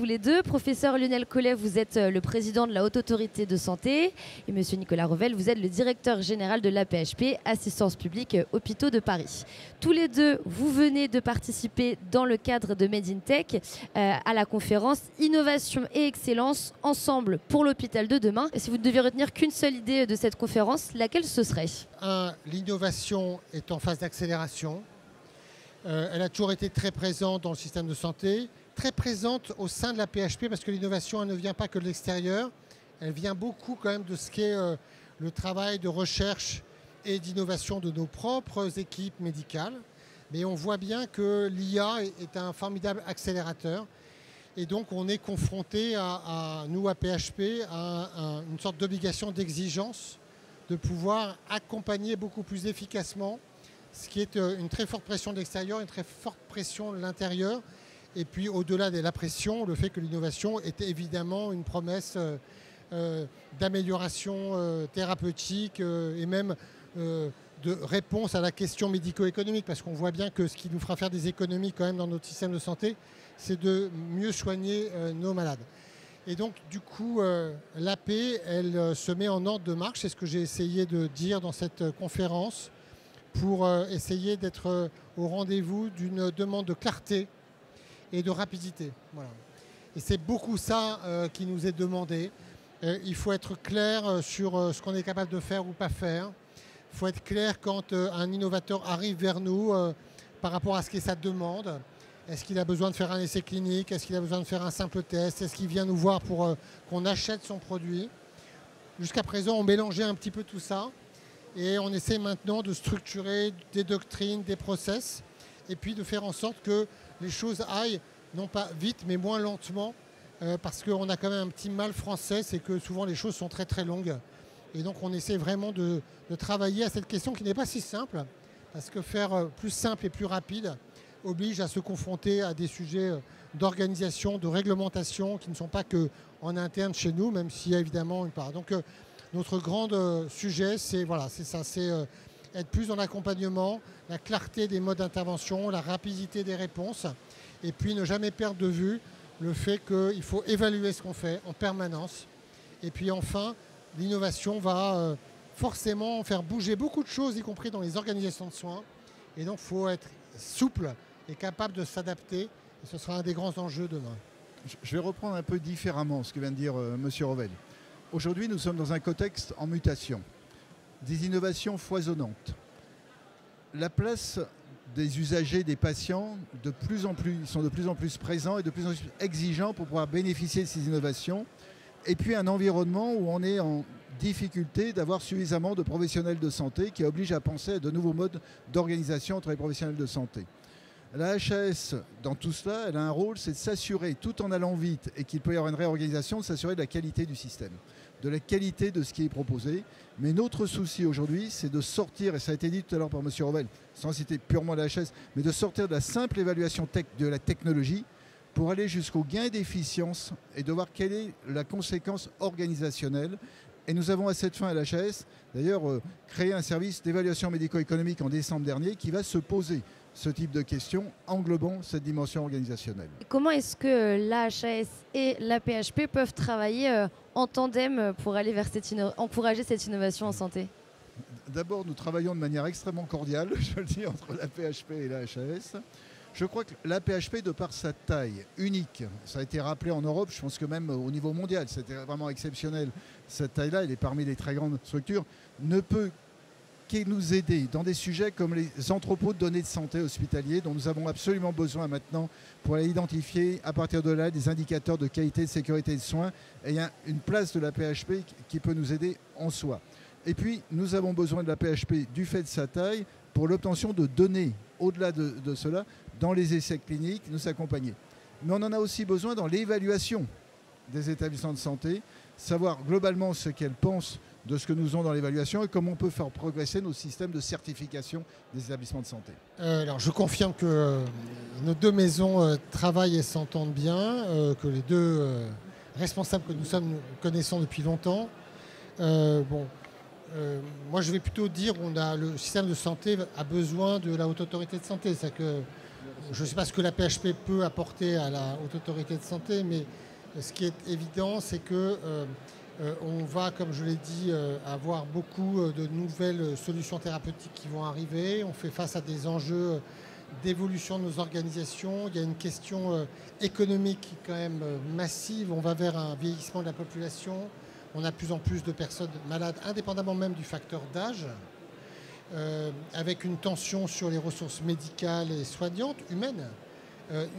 les deux. Professeur Lionel Collet, vous êtes le président de la Haute Autorité de Santé. Et monsieur Nicolas Revel, vous êtes le directeur général de l'AP-HP, Assistance publique Hôpitaux de Paris. Tous les deux, vous venez de participer dans le cadre de Made in Tech à la conférence Innovation et Excellence ensemble pour l'hôpital de demain. Et si vous ne deviez retenir qu'une seule idée de cette conférence, laquelle ce serait? L'innovation est en phase d'accélération. Elle a toujours été très présente dans le système de santé, très présente au sein de la PHP parce que l'innovation, elle ne vient pas que de l'extérieur. Elle vient beaucoup quand même de ce qu'est le travail de recherche et d'innovation de nos propres équipes médicales. Mais on voit bien que l'IA est un formidable accélérateur. Et donc on est confronté nous à PHP à une sorte d'obligation d'exigence de pouvoir accompagner beaucoup plus efficacement ce qui est une très forte pression de l'extérieur, une très forte pression de l'intérieur. Et puis au-delà de la pression, le fait que l'innovation est évidemment une promesse d'amélioration thérapeutique et même de réponse à la question médico-économique. Parce qu'on voit bien que ce qui nous fera faire des économies quand même dans notre système de santé, c'est de mieux soigner nos malades. Et donc du coup, l'AP, elle se met en ordre de marche. C'est ce que j'ai essayé de dire dans cette conférence, pour essayer d'être au rendez-vous d'une demande de clarté et de rapidité. Voilà. Et c'est beaucoup ça qui nous est demandé. Il faut être clair sur ce qu'on est capable de faire ou pas faire. Il faut être clair quand un innovateur arrive vers nous par rapport à ce qu'est sa demande. Est-ce qu'il a besoin de faire un essai clinique? Est-ce qu'il a besoin de faire un simple test? Est-ce qu'il vient nous voir pour qu'on achète son produit? Jusqu'à présent, on mélangeait un petit peu tout ça. Et on essaie maintenant de structurer des doctrines, des process, et puis de faire en sorte que les choses aillent, non pas vite, mais moins lentement, parce qu'on a quand même un petit mal français, c'est que souvent les choses sont très très longues. Et donc on essaie vraiment de travailler à cette question qui n'est pas si simple, parce que faire plus simple et plus rapide oblige à se confronter à des sujets d'organisation, de réglementation, qui ne sont pas qu'en interne chez nous, même s'il y a évidemment une part. Donc, notre grand sujet, c'est voilà, ça, c'est être plus dans l'accompagnement, la clarté des modes d'intervention, la rapidité des réponses, et puis ne jamais perdre de vue le fait qu'il faut évaluer ce qu'on fait en permanence. Et puis enfin, l'innovation va forcément faire bouger beaucoup de choses, y compris dans les organisations de soins. Et donc, il faut être souple et capable de s'adapter. Et ce sera un des grands enjeux demain. Je vais reprendre un peu différemment ce que vient de dire M. Revel. Aujourd'hui, nous sommes dans un contexte en mutation, des innovations foisonnantes. La place des usagers, des patients, sont de plus en plus présents et de plus en plus exigeants pour pouvoir bénéficier de ces innovations. Et puis un environnement où on est en difficulté d'avoir suffisamment de professionnels de santé qui oblige à penser à de nouveaux modes d'organisation entre les professionnels de santé. La HAS, dans tout cela, elle a un rôle, c'est de s'assurer, tout en allant vite et qu'il peut y avoir une réorganisation, de s'assurer de la qualité du système, de la qualité de ce qui est proposé. Mais notre souci aujourd'hui, c'est de sortir, et ça a été dit tout à l'heure par M. Revel, sans citer purement la HAS, mais de sortir de la simple évaluation de la technologie pour aller jusqu'au gain d'efficience et de voir quelle est la conséquence organisationnelle. Et nous avons à cette fin à l'HAS, d'ailleurs, créé un service d'évaluation médico-économique en décembre dernier qui va se poser ce type de questions englobant cette dimension organisationnelle. Comment est-ce que l'AHAS et l'AP-HP peuvent travailler en tandem pour aller vers encourager cette innovation en santé? D'abord, nous travaillons de manière extrêmement cordiale, je le dis, entre l'AP-HP et l'AHAS. Je crois que l'AP-HP, de par sa taille unique, ça a été rappelé en Europe, je pense que même au niveau mondial, c'était vraiment exceptionnel. Cette taille-là, elle est parmi les très grandes structures, ne peut qui nous aider dans des sujets comme les entrepôts de données de santé hospitaliers dont nous avons absolument besoin maintenant pour aller identifier à partir de là des indicateurs de qualité, de sécurité de soins. Et il y a une place de la PHP qui peut nous aider en soi. Et puis, nous avons besoin de la PHP du fait de sa taille pour l'obtention de données au-delà de cela dans les essais cliniques, nous accompagner. Mais on en a aussi besoin dans l'évaluation des établissements de santé, savoir globalement ce qu'elles pensent de ce que nous avons dans l'évaluation et comment on peut faire progresser nos systèmes de certification des établissements de santé. Alors je confirme que nos deux maisons travaillent et s'entendent bien, que les deux responsables que nous connaissons depuis longtemps. Moi je vais plutôt dire que le système de santé a besoin de la haute autorité de santé. C'est que je ne sais pas ce que la PHP peut apporter à la Haute Autorité de Santé, mais ce qui est évident, c'est que on va, comme je l'ai dit, avoir beaucoup de nouvelles solutions thérapeutiques qui vont arriver. On fait face à des enjeux d'évolution de nos organisations. Il y a une question économique qui est quand même massive. On va vers un vieillissement de la population. On a de plus en plus de personnes malades, indépendamment même du facteur d'âge, avec une tension sur les ressources médicales et soignantes, humaines.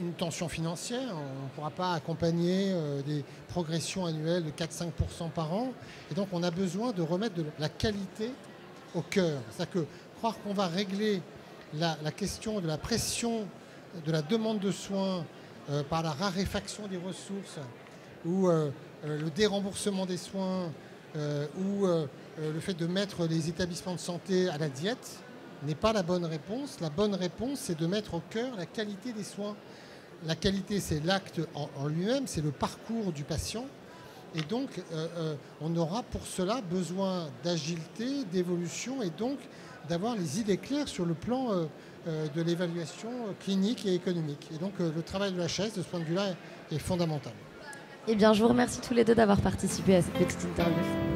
Une tension financière, on ne pourra pas accompagner des progressions annuelles de 4-5% par an. Et donc on a besoin de remettre de la qualité au cœur. C'est-à-dire que croire qu'on va régler la question de la pression de la demande de soins par la raréfaction des ressources ou le déremboursement des soins ou le fait de mettre les établissements de santé à la diète n'est pas la bonne réponse. La bonne réponse, c'est de mettre au cœur la qualité des soins. La qualité, c'est l'acte en lui-même, c'est le parcours du patient. Et donc, on aura pour cela besoin d'agilité, d'évolution et donc d'avoir les idées claires sur le plan de l'évaluation clinique et économique. Et donc, le travail de la HAS, de ce point de vue-là, est fondamental. Eh bien, je vous remercie tous les deux d'avoir participé à cette petite interview.